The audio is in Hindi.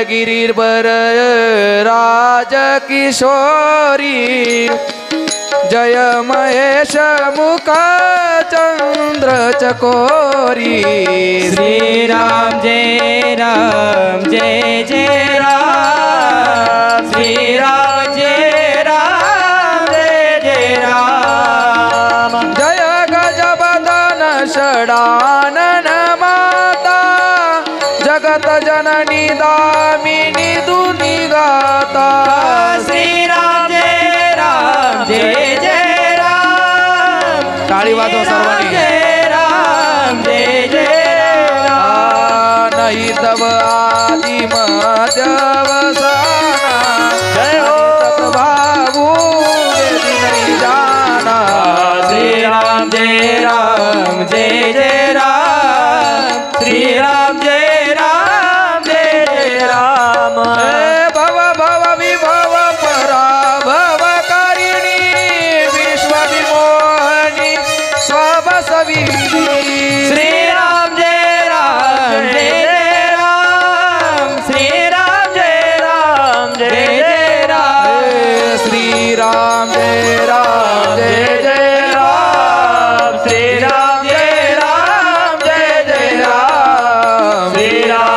गिरीवर राज किशोरी जय महेश मुख चंद्र चकोरी श्री राम जय जय राम श्री राम जय जय राम जय गजबदन षडानन माता जगत जननी दामिनी दुनी गाता श्री राम जय राम टाळी वाजवा सर्वांनी जय राम नहीं तब आदि मध्यवसाना जय हो भावू वेदी नहीं जाना श्री राम जय राम श्री राम जय राम भव भव विभव पराभव कारिणी विश्व विमोहनी स्वबसविनी श्री राम जय राम श्री राम जय राम श्री राम जय राम जय राम श्री राम जय राम जय राम श्री राम